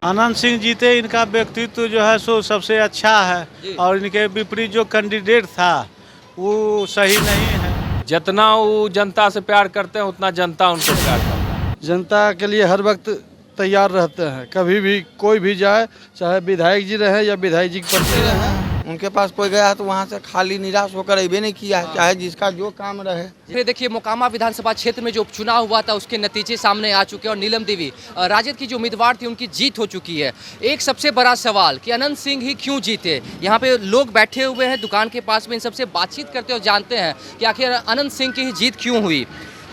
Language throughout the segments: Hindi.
आनंद सिंह जीते, इनका व्यक्तित्व जो है सो सबसे अच्छा है और इनके विपरीत जो कैंडिडेट था वो सही नहीं है। जितना वो जनता से प्यार करते हैं उतना जनता उनको प्यार करता है। जनता के लिए हर वक्त तैयार रहते हैं, कभी भी कोई भी जाए, चाहे विधायक जी रहे या विधायक जी की पत्नी रहे। उनके पास कोई गया तो वहाँ से खाली निराश होकर अबे नहीं किया है, चाहे जिसका जो काम रहे। फिर देखिए मोकामा विधानसभा क्षेत्र में जो उपचुनाव हुआ था उसके नतीजे सामने आ चुके हैं और नीलम देवी राजद की जो उम्मीदवार थी उनकी जीत हो चुकी है। एक सबसे बड़ा सवाल कि अनंत सिंह ही क्यों जीते। यहाँ पे लोग बैठे हुए हैं दुकान के पास में, इन सबसे बातचीत करते और जानते हैं कि आखिर अनंत सिंह की ही जीत क्यों हुई।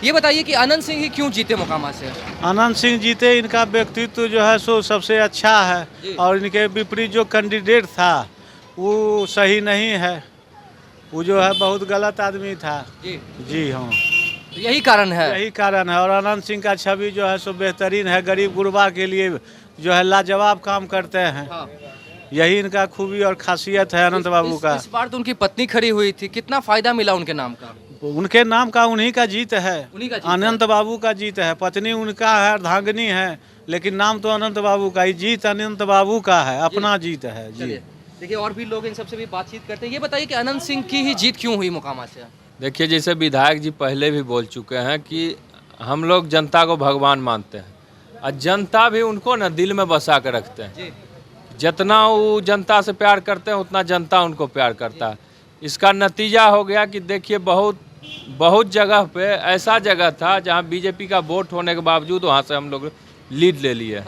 ये बताइए कि अनंत सिंह ही क्यों जीते मोकामा से। आनंद सिंह जीते, इनका व्यक्तित्व जो है सो सबसे अच्छा है और इनके विपरीत जो कैंडिडेट था वो सही नहीं है, वो जो है बहुत गलत आदमी था। जी हाँ, तो यही कारण है। यही कारण है। और आनंद सिंह का छवि जो है सो बेहतरीन है, गरीब गुरबा के लिए जो है लाजवाब काम करते हैं। यही इनका खूबी और खासियत है अनंत बाबू का। इस बार तो उनकी पत्नी खड़ी हुई थी, कितना फायदा मिला उनके नाम का। उनके नाम का उन्हीं का जीत है, उन्हीं का जीत अनंत बाबू का जीत है। पत्नी उनका है, अर्धांगिनी है, लेकिन नाम तो अनंत बाबू का ही। जीत अनंत बाबू का है, अपना जीत है। जी देखिए और भी लोग इन सबसे भी बातचीत करते हैं। ये बताइए कि अनंत सिंह की ही जीत क्यों हुई मोकामा से। देखिए जैसे विधायक जी पहले भी बोल चुके हैं कि हम लोग जनता को भगवान मानते हैं और जनता भी उनको ना दिल में बसा के रखते हैं। जितना वो जनता से प्यार करते हैं उतना जनता उनको प्यार करता है। इसका नतीजा हो गया कि देखिए बहुत जगह पे ऐसा जगह था जहां बीजेपी का वोट होने के बावजूद वहां से हम लोग लीड ले लिए।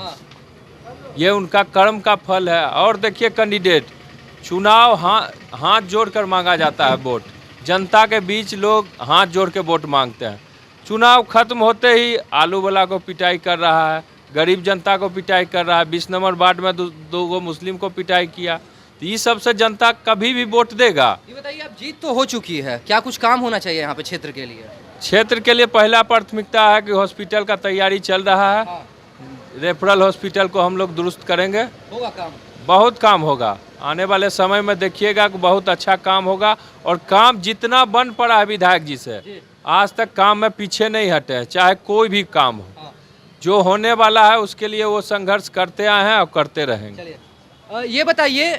ये उनका कर्म का फल है। और देखिए कैंडिडेट चुनाव हाथ जोड़कर मांगा जाता है वोट। जनता के बीच लोग हाथ जोड़ के वोट मांगते हैं। चुनाव खत्म होते ही आलू वाला को पिटाई कर रहा है, गरीब जनता को पिटाई कर रहा है। 20 नंबर वार्ड में दो गो मुस्लिम को पिटाई किया। तो ये सबसे जनता कभी भी वोट देगा। ये बताइए अब जीत तो हो चुकी है, क्या कुछ काम होना चाहिए यहाँ पे क्षेत्र के लिए। क्षेत्र के लिए पहला प्राथमिकता है कि हॉस्पिटल का तैयारी चल रहा है। रेफरल हॉस्पिटल को हम लोग दुरुस्त करेंगे। होगा काम, बहुत काम होगा। आने वाले समय में देखिएगा कि बहुत अच्छा काम होगा। और काम जितना बन पड़ा है विधायक जी से, आज तक काम में पीछे नहीं हटे हैं, चाहे कोई भी काम हो। जो होने वाला है उसके लिए वो संघर्ष करते आए हैं और करते रहेंगे। ये बताइए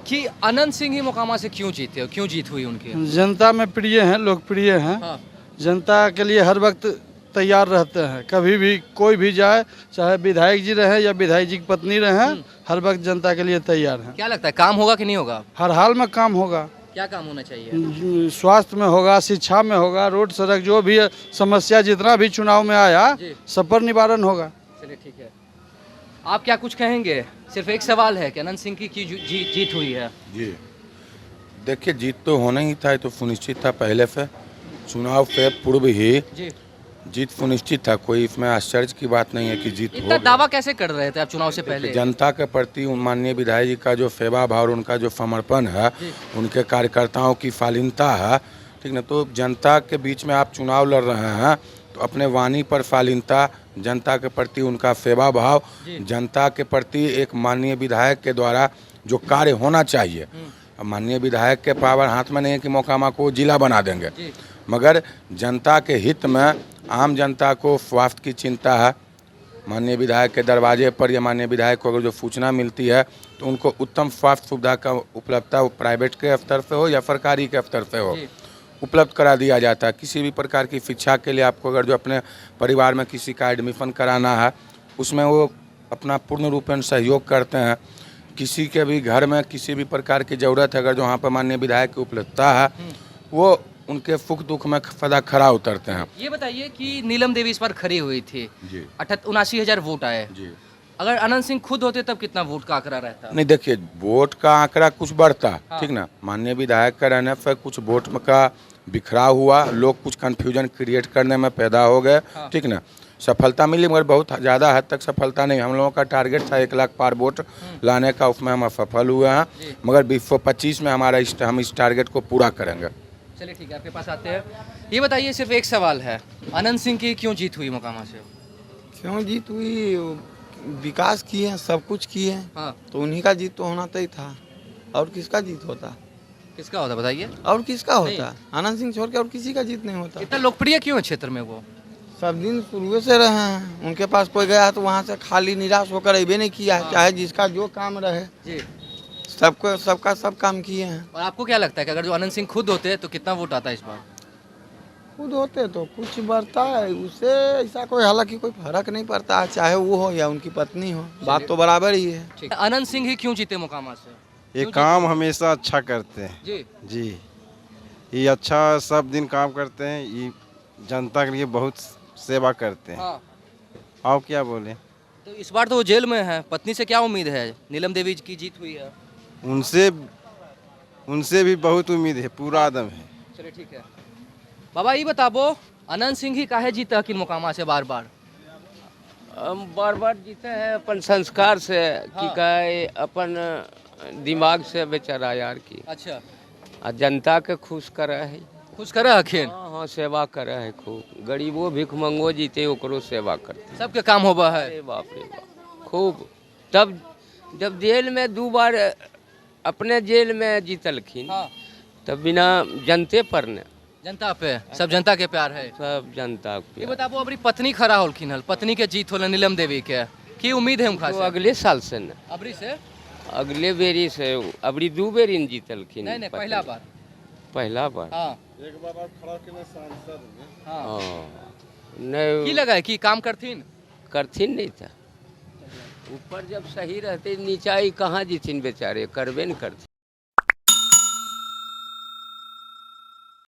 कि अनंत सिंह ही मोकामा से क्यों जीते हो, क्यों जीत हुई उनकी। जनता में प्रिय हैं, लोकप्रिय हैं। जनता के लिए हर वक्त तैयार रहते हैं, कभी भी कोई भी जाए, चाहे विधायक जी रहे या विधायक जी की पत्नी रहे, हर वक्त जनता के लिए तैयार हैं। क्या लगता है काम होगा कि नहीं होगा। हर हाल में काम होगा। क्या काम होना चाहिए। स्वास्थ्य में होगा, शिक्षा में होगा, रोड सड़क जो भी समस्या जितना भी चुनाव में आया सब पर निवारण होगा। चलिए ठीक है, आप क्या कुछ कहेंगे। सिर्फ एक सवाल है कि अनंत सिंह की जीत हुई है। जी देखिए जीत तो होना ही था, तो सुनिश्चित था पहले से। चुनाव से पूर्व ही जीत सुनिश्चित था, कोई इसमें आश्चर्य की बात नहीं है कि जीत इतना दावा कैसे कर रहे थे आप चुनाव से पहले। जनता के प्रति माननीय विधायक जी का जो सेवा भाव, उनका जो समर्पण है, उनके कार्यकर्ताओं की शालीनता है, ठीक ना। तो जनता के बीच में आप चुनाव लड़ रहे हैं तो अपने वाणी पर शालीनता, जनता के प्रति उनका सेवा भाव, जनता के प्रति एक माननीय विधायक के द्वारा जो कार्य होना चाहिए। माननीय विधायक के पावर हाथ में नहीं है कि मोकामा को जिला बना देंगे, मगर जनता के हित में आम जनता को स्वास्थ्य की चिंता है। माननीय विधायक के दरवाजे पर या माननीय विधायक को अगर जो सूचना मिलती है तो उनको उत्तम स्वास्थ्य सुविधा का उपलब्धता प्राइवेट के स्तर से हो या सरकारी के स्तर से हो उपलब्ध करा दिया जाता है। किसी भी प्रकार की शिक्षा के लिए आपको अगर जो अपने परिवार में किसी का एडमिशन कराना है उसमें वो अपना पूर्ण रूप में सहयोग करते हैं। किसी के भी घर में किसी भी प्रकार की ज़रूरत है, अगर जो वहाँ पर माननीय विधायक की उपलब्धता है वो उनके सुख दुख में सदा खड़ा उतरते हैं। ये बताइए कि नीलम देवी इस बार खड़ी हुई थी, 79,000 वोट आए। अगर अनंत सिंह खुद होते तब कितना वोट का आंकड़ा रहता। नहीं देखिए वोट का आंकड़ा कुछ बढ़ता, ठीक ना। माननीय विधायक का रहने पर कुछ वोट का बिखराव हुआ, लोग कुछ कंफ्यूजन क्रिएट करने में पैदा हो गए, ठीक ना। सफलता मिली मगर बहुत ज़्यादा हद तक सफलता नहीं। हम लोगों का टारगेट था 1 लाख पार वोट लाने का, उसमें हम सफल हुए हैं, मगर 2025 में हम इस टारगेट को पूरा करेंगे। चलिए ठीक है, आपके पास आते हैं। ये बताइए सिर्फ एक सवाल है, अनंत सिंह की क्यों जीत हुई मोकामा से। क्यों जीत हुई, विकास किए, सब कुछ किए, तो उन्हीं का जीत तो होना ही था। और किसका जीत होता। किसका होता बताइए। और किसका होता, आनंद सिंह छोड़ के और किसी का जीत नहीं होता। इतना लोकप्रिय क्यों है क्षेत्र में वो। सब दिन शुरू से रहे हैं, उनके पास कोई गया तो वहाँ से खाली निराश होकर अबे नहीं किया है, चाहे जिसका जो काम रहे जी। सबका सब काम किए हैं। और आपको क्या लगता है कि अगर जो आनंद सिंह खुद होते तो कितना वोट आता है इस बार? खुद होते तो कुछ बढ़ता है, उससे ऐसा कोई हालांकि कोई फर्क नहीं पड़ता है, चाहे वो हो या उनकी पत्नी हो, बात तो बराबर ही है। ठीक है। आनंद सिंह ही क्यों जीते मोकामा से? ये काम हमेशा अच्छा करते हैं जी जी। ये अच्छा सब दिन काम करते हैं, ये जनता के लिए बहुत सेवा करते हैं। हाँ। आप क्या बोले? तो इस बार तो वो जेल में है, पत्नी से क्या उम्मीद है? नीलम देवी की जीत हुई है। उनसे भी बहुत उम्मीद है, पूरा आदम है। चलिए ठीक है। बाबा ये बताबो, आनंद सिंह ही काहे जीता कि मोकामा से बार बार? हम बार बार जीते हैं अपन संस्कार से कि कहे अपन दिमाग से बेचारा यार की अच्छा, आ जनता के खुश करे है। खुश करे अखिन हाँ हाँ, सेवा करे है खूब। गरीबो भिख मंगो जीते ओकरो सेवा करते। सबके काम होबा है। अरे बाप रे बाप, खूब। तब जब जेल में 2 बार अपने जेल में जीतलखिन, हाँ। तब बिना जनते पर ने जनता पे सब जनता के प्यार है। सब जनता ये को। बताबो, अपनी पत्नी खड़ा होलखिन हल, पत्नी के जीत होल नीलम देवी के, की उम्मीद है उनका तो से? अगले साल से न, अबरी से? अगले बेरी से अबरी 2 बेरी जीतलखिन। नहीं पहला बार। पहला बार हाँ एक बार आप खड़ा के सांसद में हाँ। हाँ, नहीं की लगा है कि काम करथिन? करथिन नहीं था। ऊपर जब सही रहते नीचा ही कहाँ जीथिन बेचारे, करबे न करथिन।